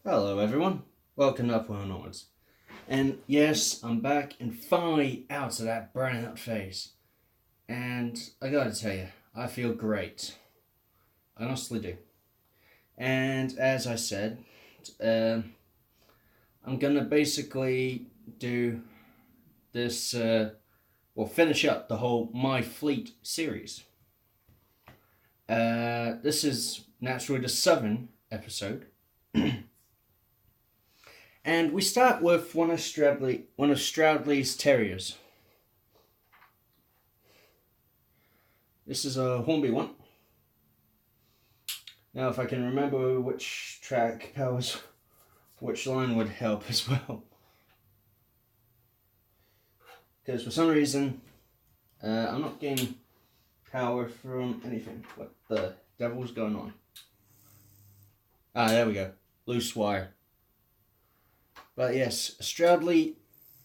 Hello everyone, welcome to Upwell Onwards. And yes, I'm back and finally out of that burnout phase. And I gotta tell you, I feel great. I honestly do. And as I said, I'm gonna basically do this, finish up the whole My Fleet series. This is naturally the 7th episode. And we start with one of Stroudley's terriers. This is a Hornby one. Now, if I can remember which track powers, which line would help as well. Because for some reason, I'm not getting power from anything. What the devil's going on? Ah, there we go. Loose wire. But yes, Stroudley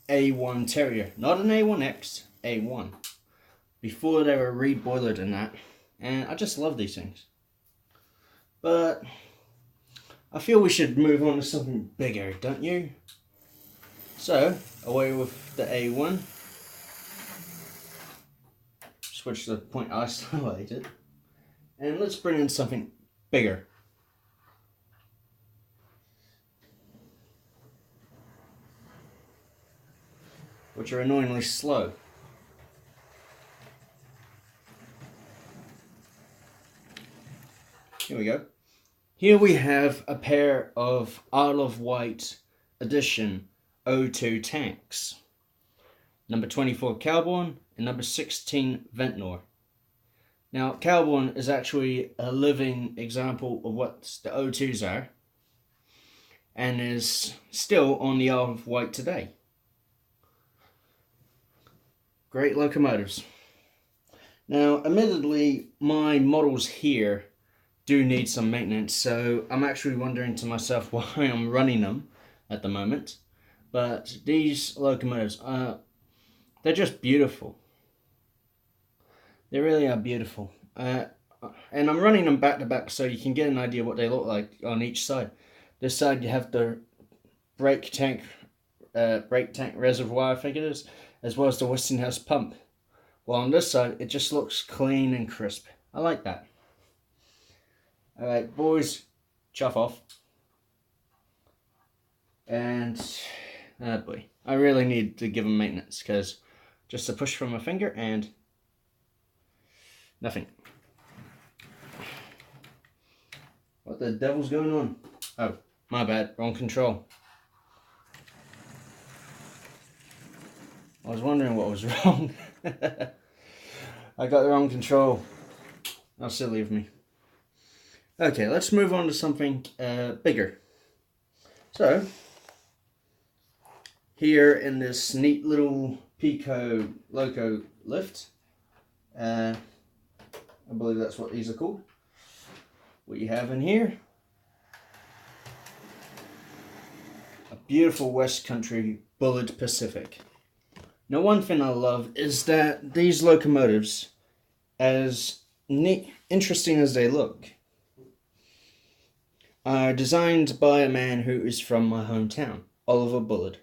A1 Terrier. Not an A1X, A1. Before they were reboilered and that. And I just love these things. But I feel we should move on to something bigger, don't you? So, away with the A1. Switch to the point I highlighted. And let's bring in something bigger. Which are annoyingly slow. Here we go. Here we have a pair of Isle of Wight edition O2 tanks. Number 24 Calborn and number 16 Ventnor. Now Calborn is actually a living example of what the O2s are and is still on the Isle of Wight today. Great locomotives. Now, admittedly, my models here do need some maintenance, so I'm actually wondering to myself why I'm running them at the moment. But these locomotives, they're just beautiful. They really are beautiful. And I'm running them back to back so you can get an idea what they look like on each side. This side you have the brake tank reservoir, I think it is, as well as the Westinghouse pump. While on this side, it just looks clean and crisp. I like that. Alright, boys, chuff off. And, oh boy, I really need to give them maintenance, because just a push from my finger and nothing. What the devil's going on? Oh, my bad, wrong control. I was wondering what was wrong. I got the wrong control. How silly of me. Okay, let's move on to something bigger. So, here in this neat little Pico Loco lift, I believe that's what these are called. What you have in here, a beautiful West Country Bullard Pacific. Now, one thing I love is that these locomotives, as interesting as they look, are designed by a man who is from my hometown, Oliver Bullard.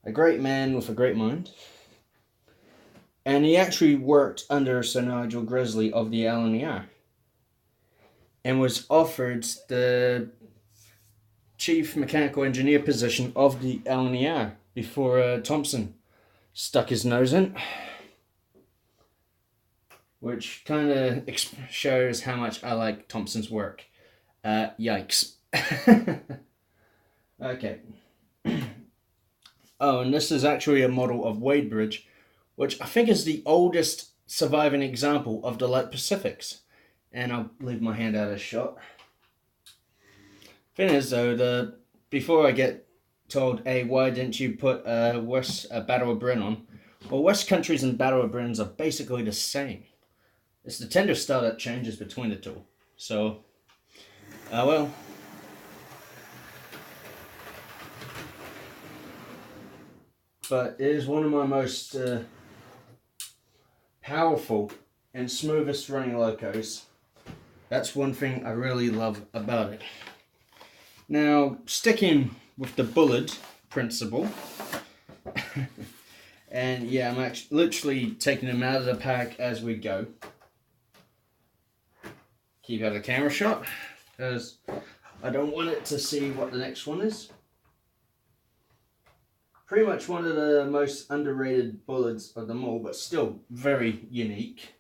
A great man with a great mind. And he actually worked under Sir Nigel Gresley of the LNER and was offered the chief mechanical engineer position of the LNER before Thompson stuck his nose in, which kind of shows how much I like Thompson's work. Yikes. Okay. Oh, and this is actually a model of Wadebridge, which I think is the oldest surviving example of the light Pacifics. And I'll leave my hand out of shot. Thing is though, before I get told, hey, why didn't you put a Battle of Britain on? Well, West Countries and Battle of Britain are basically the same. It's the tender style that changes between the two. So, well. But it is one of my most powerful and smoothest running locos. That's one thing I really love about it. Now, sticking with the bullet principle, and yeah, I'm actually literally taking them out of the pack as we go. Keep out of camera shot, because I don't want it to see what the next one is. Pretty much one of the most underrated bullets of them all, but still very unique,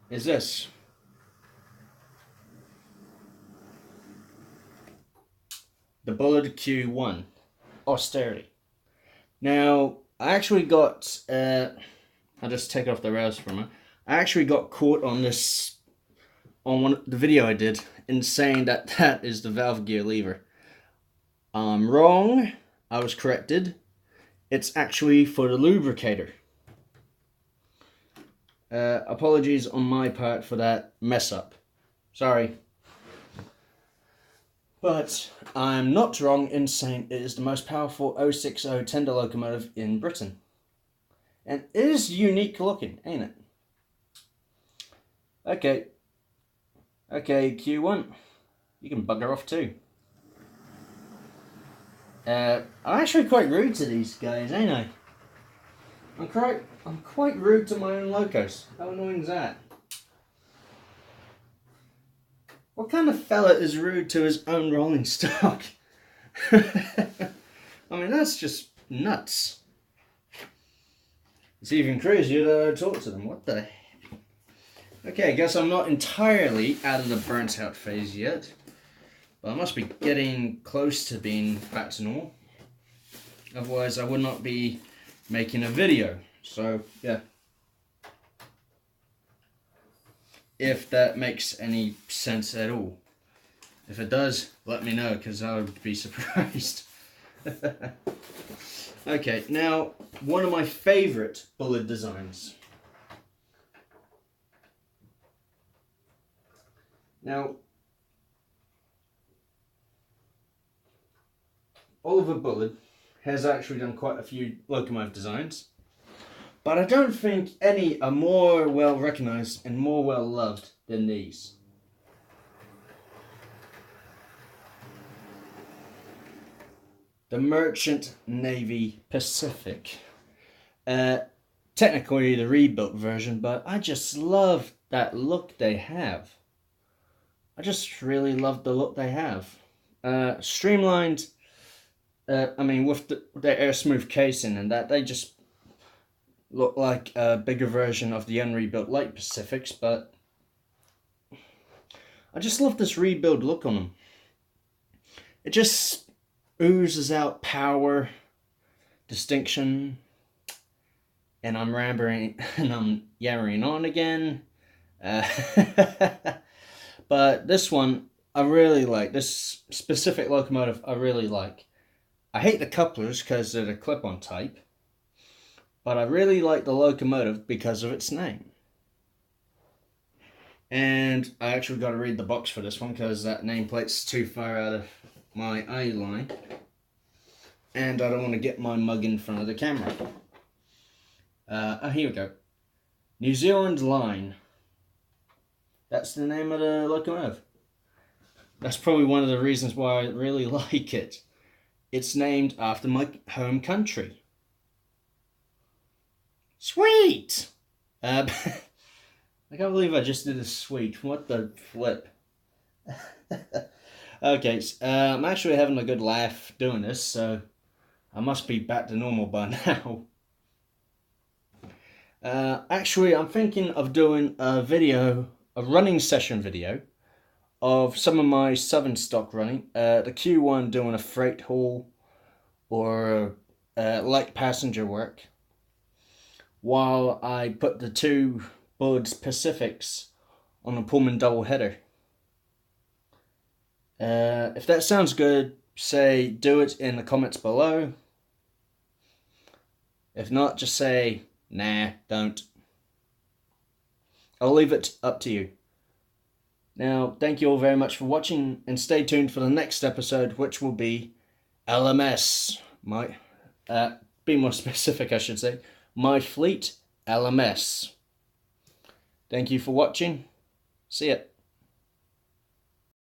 is this. The Bullard Q1 Austerity. Now, I actually got, I'll just take off the rails for a moment. I actually got caught on this, on the video I did, in saying that that is the valve gear lever. I'm wrong. I was corrected. It's actually for the lubricator. Apologies on my part for that mess up. Sorry. But I'm not wrong in saying it is the most powerful 060 tender locomotive in Britain. And it is unique looking, ain't it? Okay. Okay, Q1. You can bugger off too. I'm actually quite rude to these guys, ain't I? I'm quite rude to my own locos. How annoying is that? What kind of fella is rude to his own rolling stock? I mean, that's just nuts. It's even crazier that I talk to them. What the heck? Okay, I guess I'm not entirely out of the burnt out phase yet. But I must be getting close to being back to normal. Otherwise, I would not be making a video. So, yeah. If that makes any sense at all. If it does, let me know, because I would be surprised. Okay, now, one of my favourite bullet designs. Now, Oliver Bullard has actually done quite a few locomotive designs, but I don't think any are more well recognised and more well loved than these. The Merchant Navy Pacific. Technically the rebuilt version, but I just love that look they have. I just really love the look they have. Streamlined, I mean, with the air smooth casing and that, they just look like a bigger version of the unrebuilt Light Pacifics, but I just love this rebuild look on them. It just oozes out power, distinction, and I'm rambling and I'm yammering on again. But this one, I really like. This specific locomotive, I really like. I hate the couplers because they're the clip-on type. But I really like the locomotive because of its name. And I actually got to read the box for this one because that nameplate's too far out of my eye line. And I don't want to get my mug in front of the camera. Here we go. New Zealand Line. That's the name of the locomotive. That's probably one of the reasons why I really like it. It's named after my home country. Sweet! I can't believe I just did a sweet. What the flip? Okay, I'm actually having a good laugh doing this, so I must be back to normal by now. Actually, I'm thinking of doing a video, a running session video, of some of my Southern stock running. The Q1 doing a freight haul or light passenger work, while I put the two Bullard Pacifics on a Pullman double header. If that sounds good, say do it in the comments below. If not, just say nah, don't. I'll leave it up to you. Now, thank you all very much for watching, and stay tuned for the next episode, which will be LMS. Be more specific, I should say. My Fleet LMS. Thank you for watching. See ya.